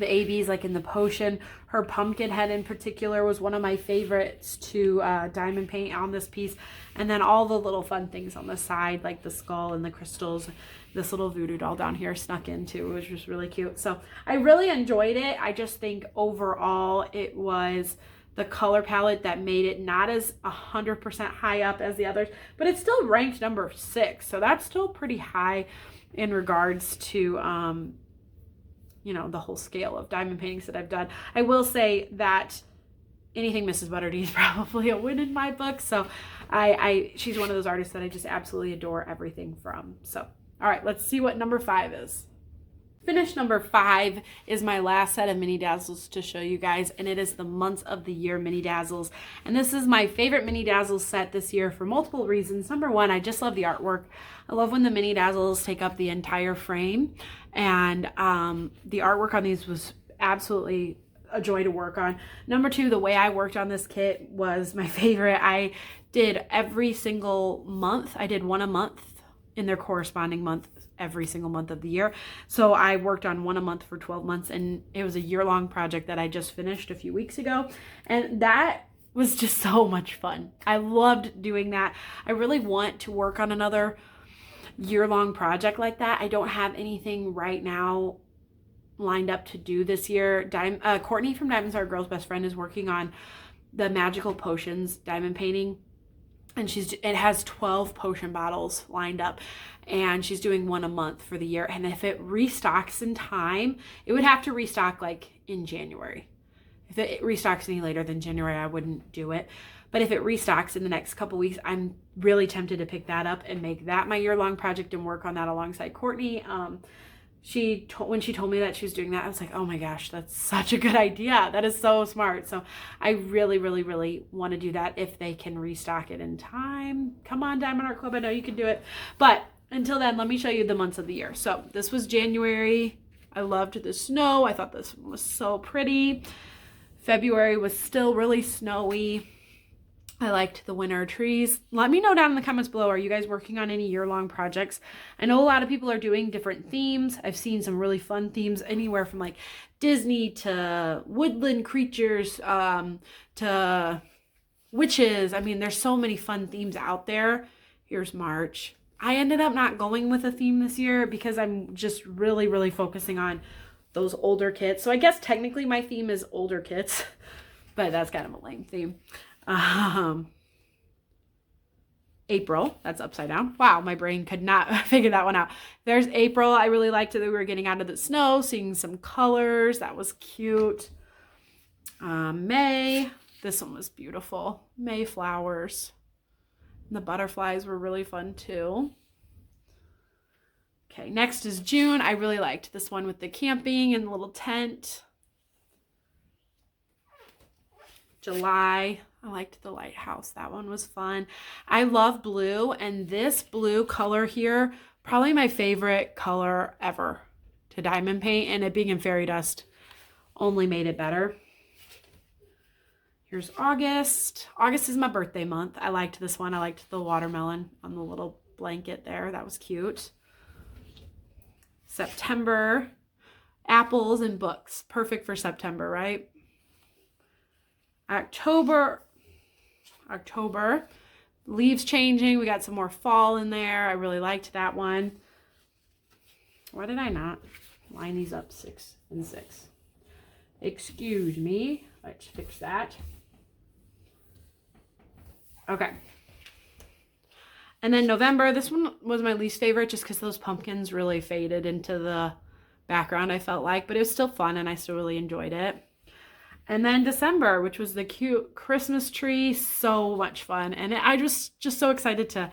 ABs, like in the potion. Her pumpkin head in particular was one of my favorites to diamond paint on this piece. And then all the little fun things on the side, like the skull and the crystals. This little voodoo doll down here snuck in too, which was really cute. So I really enjoyed it. I just think overall it was the color palette that made it not as 100% high up as the others, but it's still ranked number 6. So that's still pretty high in regards to, the whole scale of diamond paintings that I've done. I will say that anything Mrs. Butterdy is probably a win in my book. So she's one of those artists that I just absolutely adore everything from. So, all right, let's see what number 5 is. Finish number 5 is my last set of mini dazzles to show you guys, and it is the months of the year mini dazzles. And this is my favorite mini dazzles set this year for multiple reasons. Number 1, I just love the artwork. I love when the mini dazzles take up the entire frame, and the artwork on these was absolutely a joy to work on. Number 2, the way I worked on this kit was my favorite. I did every single month. I did one a month in their corresponding month every single month of the year. So I worked on one a month for 12 months, and it was a year-long project that I just finished a few weeks ago, and that was just so much fun. I loved doing that. I really want to work on another year-long project like that. I don't have anything right now lined up to do this year. Courtney from Diamonds Are a Girl's Best Friend is working on the Magical Potions diamond painting, and it has 12 potion bottles lined up, and she's doing one a month for the year. And if it restocks in time, it would have to restock like in January. If it restocks any later than January, I wouldn't do it. But if it restocks in the next couple weeks, I'm really tempted to pick that up and make that my year-long project and work on that alongside Courtney. When she told me that she was doing that, I was like, oh my gosh, that's such a good idea. That is so smart. So I really, really, really want to do that if they can restock it in time. Come on, Diamond Art Club, I know you can do it. But until then, let me show you the months of the year. So this was January. I loved the snow. I thought this was so pretty. February was still really snowy. I liked the winter trees. Let me know down in the comments below, are you guys working on any year-long projects? I know a lot of people are doing different themes. I've seen some really fun themes, anywhere from like Disney to woodland creatures, to witches. I mean, there's so many fun themes out there. Here's March. I ended up not going with a theme this year because I'm just really, really focusing on those older kits. So I guess technically my theme is older kits, but that's kind of a lame theme. April, that's upside down. Wow, my brain could not figure that one out. There's April. I really liked it that we were getting out of the snow, seeing some colors. That was cute. May, this one was beautiful. May flowers. And the butterflies were really fun too. Okay, next is June. I really liked this one with the camping and the little tent. July, I liked the lighthouse. That one was fun. I love blue, and this blue color here, probably my favorite color ever to diamond paint, and it being in fairy dust only made it better. Here's August. August is my birthday month. I liked this one. I liked the watermelon on the little blanket there. That was cute. September, apples and books. Perfect for September, right? October, leaves changing. We got some more fall in there. I really liked that one. Why did I not line these up 6 and 6? Excuse me. Let's fix that. Okay. And then November, this one was my least favorite just because those pumpkins really faded into the background, I felt like. But it was still fun and I still really enjoyed it. And then December, which was the cute Christmas tree. So much fun. And I was just so excited to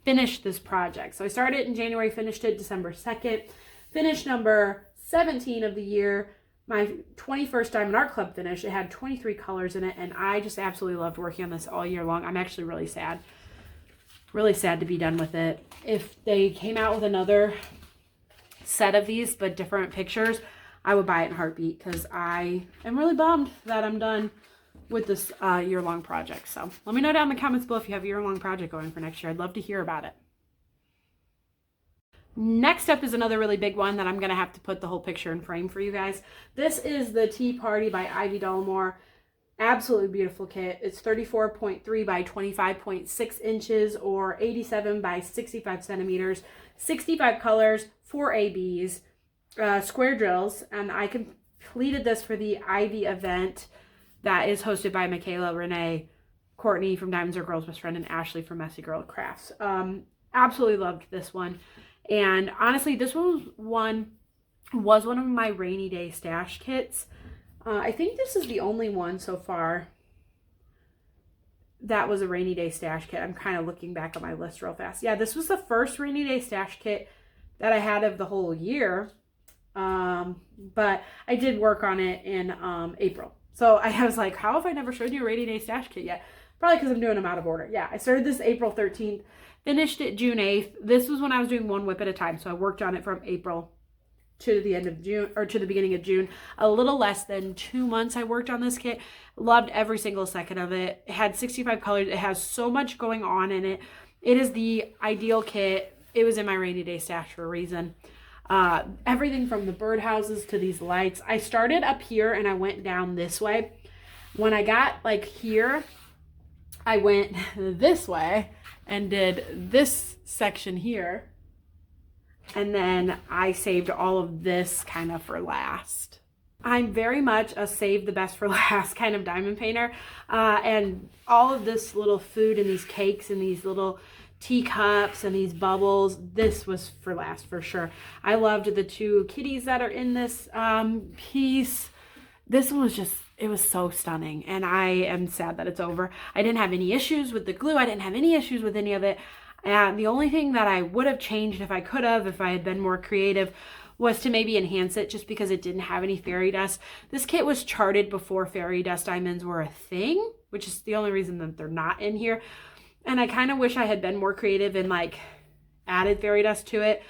finish this project. So I started in January, finished it December 2nd. Finished number 17 of the year. My 21st Diamond Art Club finish. It had 23 colors in it. And I just absolutely loved working on this all year long. I'm actually really sad. Really sad to be done with it. If they came out with another set of these, but different pictures, I would buy it in a heartbeat because I am really bummed that I'm done with this year-long project. So let me know down in the comments below if you have a year-long project going for next year. I'd love to hear about it. Next up is another really big one that I'm going to have to put the whole picture in frame for you guys. This is the Tea Party by Ivy Dalmore. Absolutely beautiful kit. It's 34.3 by 25.6 inches or 87 by 65 centimeters, 65 colors, 4 ABs, square drills. And I completed this for the Ivy event that is hosted by Michaela, Renee, Courtney from Diamonds Are Girls Best Friend, and Ashley from Messy Girl Crafts. Absolutely loved this one. And honestly, this was one of my rainy day stash kits. I think this is the only one so far that was a rainy day stash kit. I'm kind of looking back at my list real fast. Yeah, this was the first rainy day stash kit that I had of the whole year. But I did work on it in April. So I was like, how have I never showed you a rainy day stash kit yet? Probably because I'm doing them out of order. Yeah, I started this April 13th, finished it June 8th. This was when I was doing one whip at a time. So I worked on it from April to the end of June, or to the beginning of June. A little less than 2 months I worked on this kit. Loved every single second of it. It had 65 colors. It has so much going on in it. It is the ideal kit. It was in my rainy day stash for a reason. Everything from the birdhouses to these lights. I started up here and I went down this way. When I got like here, I went this way and did this section here. And then I saved all of this kind of for last. I'm very much a save the best for last kind of diamond painter. And all of this little food and these cakes and these little teacups and these bubbles, this was for last for sure. I loved the two kitties that are in this piece. This one was just, it was so stunning, and I am sad that it's over. I didn't have any issues with the glue. I didn't have any issues with any of it. And the only thing that I would have changed if I could have, if I had been more creative, was to maybe enhance it, just because it didn't have any fairy dust. This kit was charted before fairy dust diamonds were a thing, which is the only reason that they're not in here. And I kind of wish I had been more creative and like added fairy dust to it,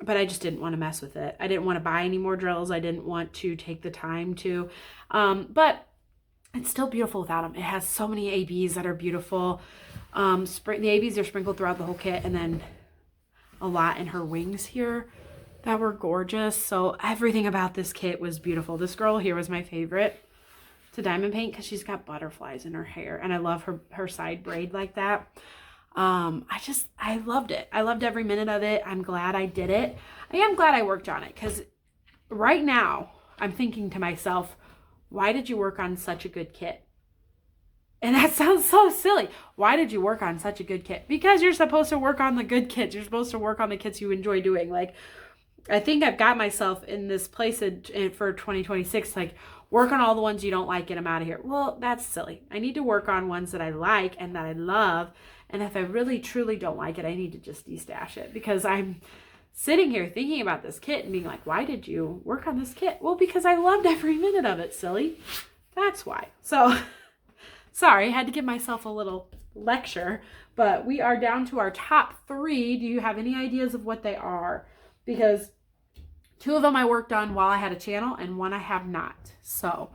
but I just didn't want to mess with it. I didn't want to buy any more drills. I didn't want to take the time to, but it's still beautiful without them. It has so many ABs that are beautiful. The ABs are sprinkled throughout the whole kit, and then a lot in her wings here that were gorgeous. So everything about this kit was beautiful. This girl here was my favorite to diamond paint because she's got butterflies in her hair, and I love her side braid like that. I loved it. I loved every minute of it. I'm glad I did it. I am glad I worked on it, because right now I'm thinking to myself, why did you work on such a good kit? And that sounds so silly. Why did you work on such a good kit? Because you're supposed to work on the good kits. You're supposed to work on the kits you enjoy doing. Like, I think I've got myself in this place for 2026, like, work on all the ones you don't like, get them out of here. Well, that's silly. I need to work on ones that I like and that I love. And if I really, truly don't like it, I need to just de-stash it, because I'm sitting here thinking about this kit and being like, why did you work on this kit? Well, because I loved every minute of it, silly. That's why. So, sorry, I had to give myself a little lecture, but we are down to our top 3. Do you have any ideas of what they are? Because 2 of them I worked on while I had a channel, and 1 I have not. So,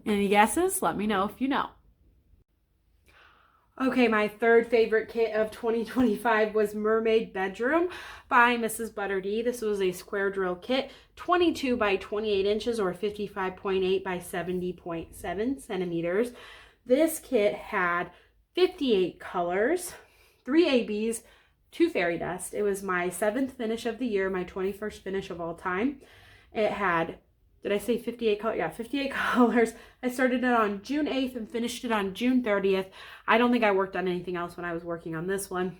any guesses? Let me know if you know. Okay, my 3rd favorite kit of 2025 was Mermaid Bedroom by Mrs. Butter D. This was a square drill kit, 22 by 28 inches or 55.8 by 70.7 centimeters. This kit had 58 colors, 3 ABs, 2 fairy dust. It was my 7th finish of the year, my 21st finish of all time. It had, did I say 58 colors? Yeah, 58 colors. I started it on June 8th and finished it on June 30th. I don't think I worked on anything else when I was working on this one.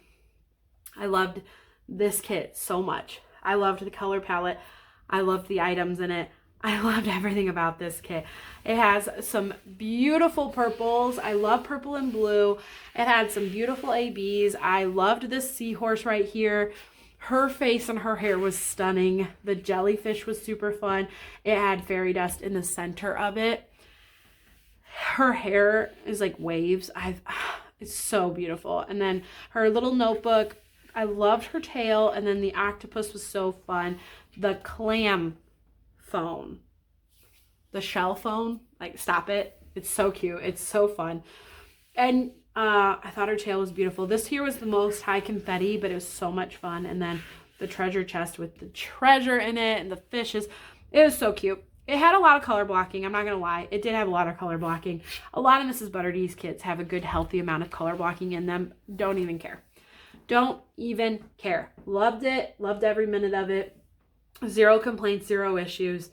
I loved this kit so much. I loved the color palette. I loved the items in it. I loved everything about this kit. It has some beautiful purples. I love purple and blue. It had some beautiful ABs. I loved this seahorse right here. Her face and her hair was stunning. The jellyfish was super fun. It had fairy dust in the center of it. Her hair is like waves. It's so beautiful. And then her little notebook. I loved her tail. And then the octopus was so fun. The clam phone, the shell phone, like, stop it. It's so cute. It's so fun. And I thought her tail was beautiful. This here was the most high confetti, but it was so much fun. And then the treasure chest with the treasure in it and the fishes. It was so cute. It had a lot of color blocking. I'm not going to lie. It did have a lot of color blocking. A lot of Mrs. Butter D's kits have a good, healthy amount of color blocking in them. Don't even care. Don't even care. Loved it. Loved every minute of it. 0 complaints, 0 issues.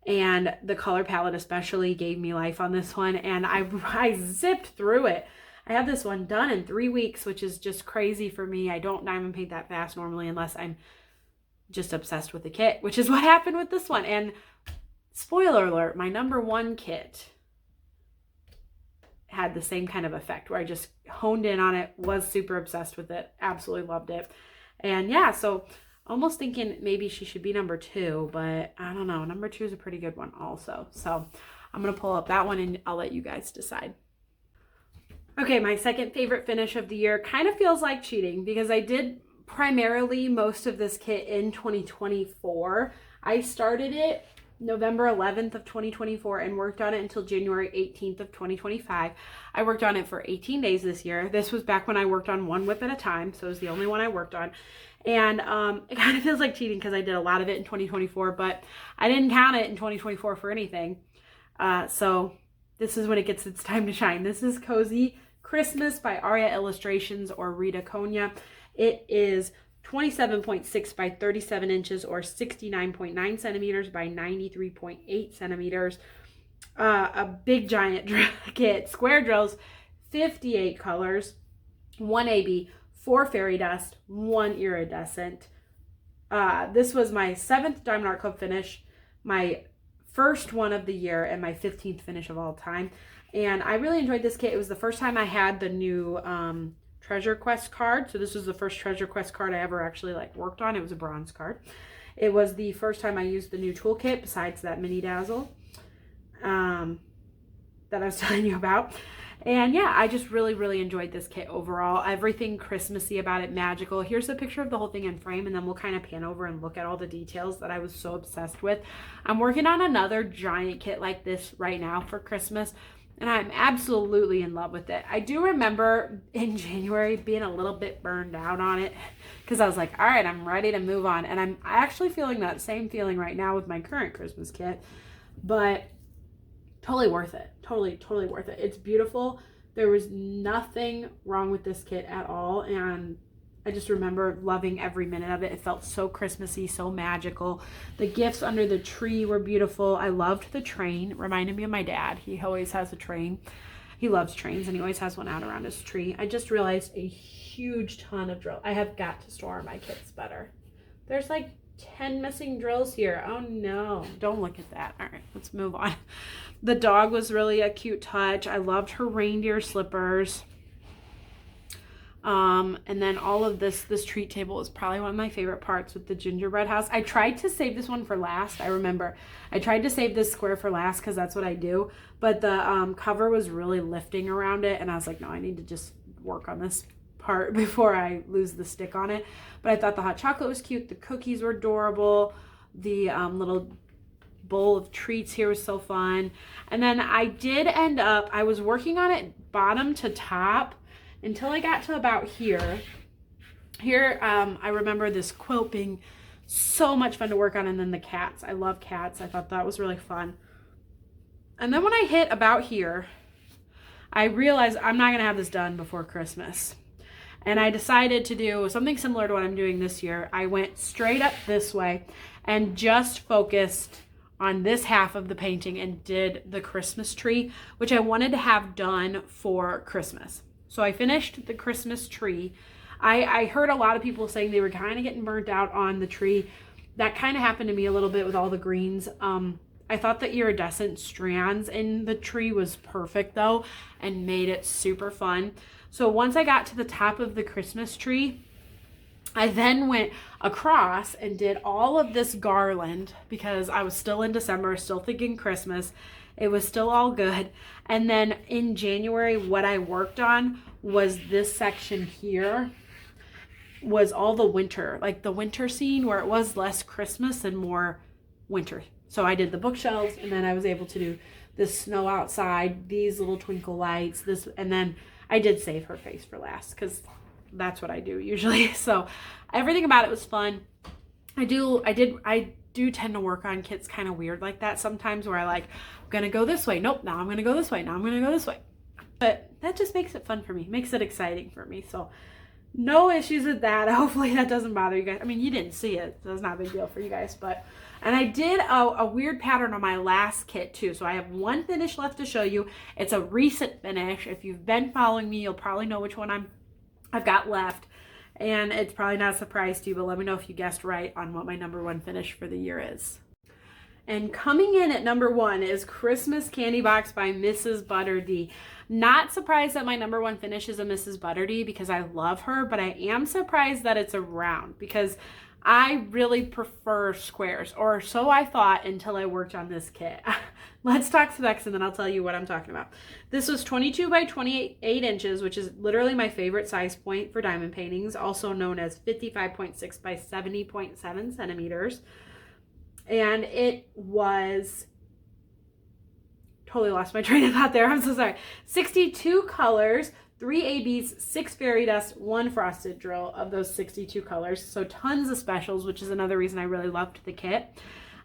And the color palette especially gave me life on this one. And I zipped through it. I had this one done in 3 weeks, which is just crazy for me. I don't diamond paint that fast normally unless I'm just obsessed with the kit, which is what happened with this one. And spoiler alert, my number 1 kit had the same kind of effect where I just honed in on it, was super obsessed with it, absolutely loved it. And yeah, so almost thinking maybe she should be number 2, but I don't know. Number 2 is a pretty good one also. So I'm going to pull up that one and I'll let you guys decide. Okay, my second favorite finish of the year kind of feels like cheating because I did primarily most of this kit in 2024. I started it November 11th of 2024 and worked on it until January 18th of 2025. I worked on it for 18 days this year. This was back when I worked on one whip at a time, so it was the only one I worked on. And it kind of feels like cheating because I did a lot of it in 2024, but I didn't count it in 2024 for anything. So this is when it gets its time to shine. This is Cozy Christmas by Aria Illustrations or Rita Konya. It is 27.6 by 37 inches or 69.9 centimeters by 93.8 centimeters. A big giant kit, square drills, 58 colors, 1 AB, 4 fairy dust, 1 iridescent. This was my 7th Diamond Art Club finish, my first one of the year, and my 15th finish of all time. And I really enjoyed this kit. It was the first time I had the new Treasure Quest card. So this was the first Treasure Quest card I ever actually like worked on. It was a bronze card. It was the first time I used the new toolkit besides that mini dazzle that I was telling you about. And yeah, I just really enjoyed this kit overall. Everything Christmassy about it, magical. Here's a picture of the whole thing in frame, and then we'll kind of pan over and look at all the details that I was so obsessed with. I'm working on another giant kit like this right now for Christmas, and I'm absolutely in love with it. I do remember in January being a little bit burned out on it because I was like, all right, I'm ready to move on. And I'm actually feeling that same feeling right now with my current Christmas kit, but totally worth it. Totally worth it. It's beautiful. There was nothing wrong with this kit at all, and I just remember loving every minute of it. It felt so Christmassy, so magical. The gifts under the tree were beautiful. I loved the train. It reminded me of my dad. He always has a train. He loves trains, and he always has one out around his tree. I just realized a huge ton of drill. I have got to store my kits better. There's like 10 missing drills here. Oh no, don't look at that. All right, let's move on. The dog was really a cute touch. I loved her reindeer slippers. And then all of this treat table is probably one of my favorite parts with the gingerbread house. I tried to save this one for last. I remember I tried to save this square for last because that's what I do. But the cover was really lifting around it, and I was like, no, I need to just work on this part before I lose the stick on it. But I thought the hot chocolate was cute. The cookies were adorable. The little bowl of treats here was so fun. And then I did end up, I was working on it bottom to top until I got to about here. Here, I remember this quilt being so much fun to work on, and then the cats. I love cats. I thought that was really fun. And then when I hit about here, I realized I'm not gonna have this done before Christmas. And I decided to do something similar to what I'm doing this year. I went straight up this way and just focused on this half of the painting and did the Christmas tree, which I wanted to have done for Christmas. So I finished the Christmas tree. I heard a lot of people saying they were kind of getting burnt out on the tree. That kind of happened to me a little bit with all the greens. I thought the iridescent strands in the tree was perfect though, and made it super fun. So once I got to the top of the Christmas tree, I then went across and did all of this garland because I was still in December, still thinking Christmas. It was still all good. And then in January, what I worked on was this section here was all the winter, like the winter scene where it was less Christmas and more winter. So I did the bookshelves, and then I was able to do the snow outside, these little twinkle lights, this, and then I did save her face for last because that's what I do usually. So everything about it was fun. I do tend to work on kits kind of weird like that sometimes, where I'm gonna go this way. Nope, now I'm gonna go this way. Now I'm gonna go this way. But that just makes it fun for me, makes it exciting for me. So no issues with that. Hopefully that doesn't bother you guys. I mean, you didn't see it, so it's not a big deal for you guys. And I did a weird pattern on my last kit too. So I have one finish left to show you. It's a recent finish. If you've been following me, you'll probably know which one I've got left. And it's probably not a surprise to you, but let me know if you guessed right on what my #1 finish for the year is. And coming in at #1 is Christmas Candy Box by Mrs. Butterdee. Not surprised that my #1 finish is a Mrs. Butterdee because I love her, but I am surprised that it's a round because I really prefer squares, or so I thought until I worked on this kit. Let's talk specs and then I'll tell you what I'm talking about. This was 22 by 28 inches, which is literally my favorite size point for diamond paintings, also known as 55.6 by 70.7 centimeters. And it was, totally lost my train of thought there, I'm so sorry. 62 colors, 3 ABs, 6 fairy dust, 1 frosted drill of those 62 colors. So tons of specials, which is another reason I really loved the kit.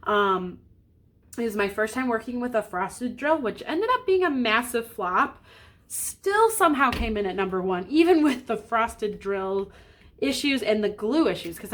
It was my first time working with a frosted drill, which ended up being a massive flop. Still somehow came in at #1, even with the frosted drill issues and the glue issues, because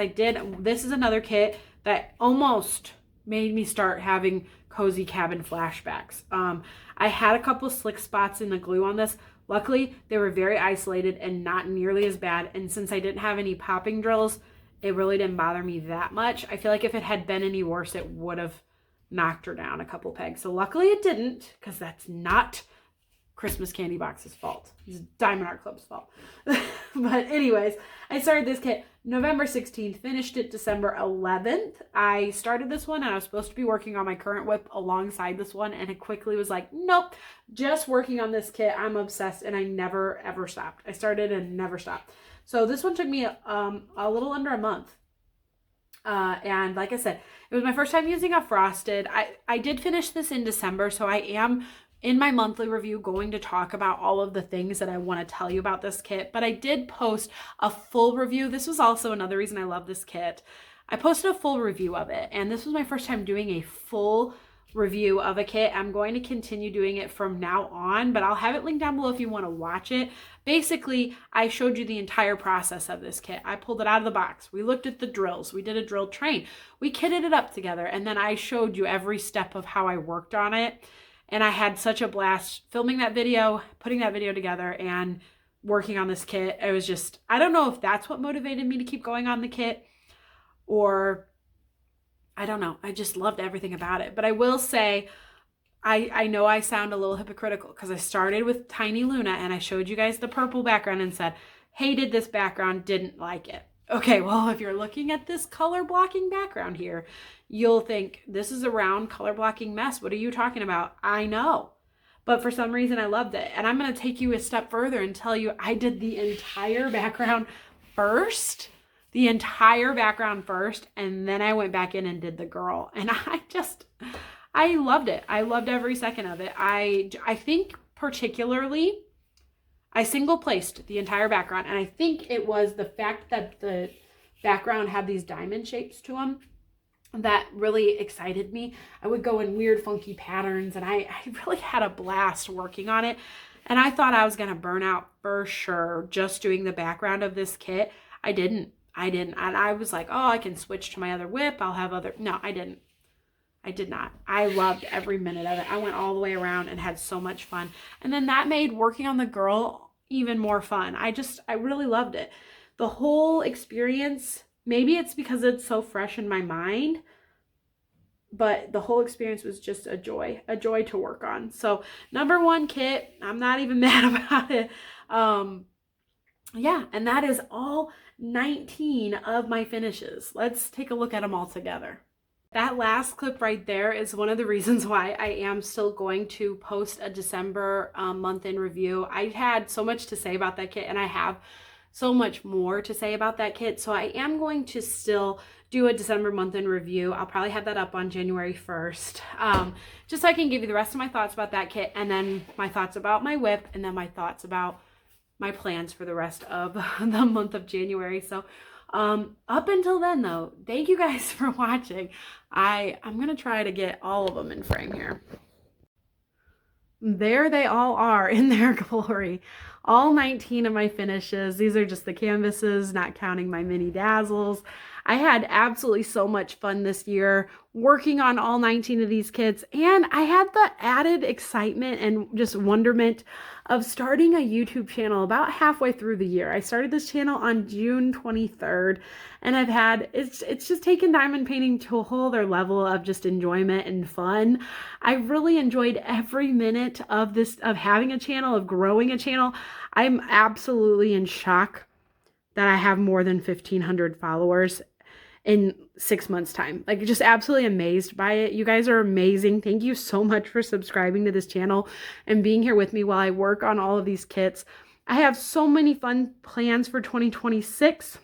this is another kit that almost made me start having cozy cabin flashbacks. I had a couple slick spots in the glue on this. Luckily, they were very isolated and not nearly as bad. And since I didn't have any popping drills, it really didn't bother me that much. I feel like if it had been any worse, it would have knocked her down a couple pegs. So luckily it didn't, because that's not Christmas Candy Box's fault. It's Diamond Art Club's fault. But anyways, I started this kit November 16th, finished it December 11th. I started this one and I was supposed to be working on my current whip alongside this one, and it quickly was like, nope, just working on this kit. I'm obsessed, and I never ever stopped. I started and never stopped. So this one took me a little under a month. And like I said, it was my first time using a frosted. I did finish this in December, so I am in my monthly review going to talk about all of the things that I want to tell you about this kit, but I did post a full review. This was also another reason I love this kit. I posted a full review of it, and this was my first time doing a full review of a kit. I'm going to continue doing it from now on, but I'll have it linked down below if you want to watch it. Basically, I showed you the entire process of this kit. I pulled it out of the box. We looked at the drills. We did a drill train. We kitted it up together, and then I showed you every step of how I worked on it. And I had such a blast filming that video, putting that video together, and working on this kit. It was just, I don't know if that's what motivated me to keep going on the kit, or I don't know. I just loved everything about it. But I will say, I know I sound a little hypocritical because I started with Tiny Luna and I showed you guys the purple background and said, hated this background, didn't like it. Okay, well, if you're looking at this color blocking background here, you'll think this is a round color blocking mess. What are you talking about? I know. But for some reason I loved it. And I'm going to take you a step further and tell you I did the entire background first. The entire background first. And then I went back in and did the girl. And I loved it. I loved every second of it. I think particularly I single placed the entire background, and I think it was the fact that the background had these diamond shapes to them that really excited me. I would go in weird funky patterns, and I really had a blast working on it. And I thought I was going to burn out for sure just doing the background of this kit. I didn't. And I was like, oh, I can switch to my other whip. I'll have other. No, I didn't. I did not. I loved every minute of it. I went all the way around and had so much fun. And then that made working on the girl even more fun. I really loved it. The whole experience, maybe it's because it's so fresh in my mind, but the whole experience was just a joy to work on. So #1 kit, I'm not even mad about it. Yeah, and that is all 19 of my finishes. Let's take a look at them all together. That last clip right there is one of the reasons why I am still going to post a December month in review. I had so much to say about that kit, and I have so much more to say about that kit. So I am going to still do a December month in review. I'll probably have that up on January 1st, just so I can give you the rest of my thoughts about that kit, and then my thoughts about my whip, and then my thoughts about my plans for the rest of the month of January. So up until then though, thank you guys for watching. I'm gonna try to get all of them in frame here. There they all are in their glory. All 19 of my finishes. These are just the canvases, not counting my mini dazzles. I had absolutely so much fun this year working on all 19 of these kits, and I had the added excitement and just wonderment of starting a YouTube channel about halfway through the year. I started this channel on June 23rd, and it's just taken diamond painting to a whole other level of just enjoyment and fun. I really enjoyed every minute of having a channel, of growing a channel. I'm absolutely in shock that I have more than 1,500 followers in 6 months time. Like, just absolutely amazed by it. You guys are amazing. Thank you so much for subscribing to this channel and being here with me while I work on all of these kits. I have so many fun plans for 2026,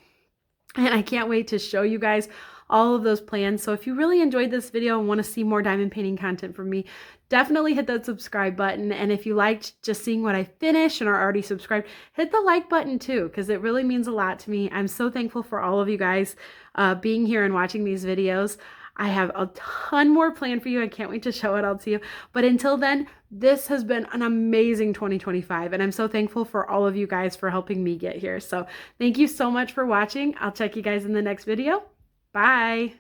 and I can't wait to show you guys all of those plans. So if you really enjoyed this video and want to see more diamond painting content from me, definitely hit that subscribe button. And if you liked just seeing what I finish and are already subscribed, hit the like button too, because it really means a lot to me. I'm so thankful for all of you guys being here and watching these videos. I have a ton more planned for you. I can't wait to show it all to you. But until then, this has been an amazing 2025, and I'm so thankful for all of you guys for helping me get here. So thank you so much for watching. I'll check you guys in the next video. Bye.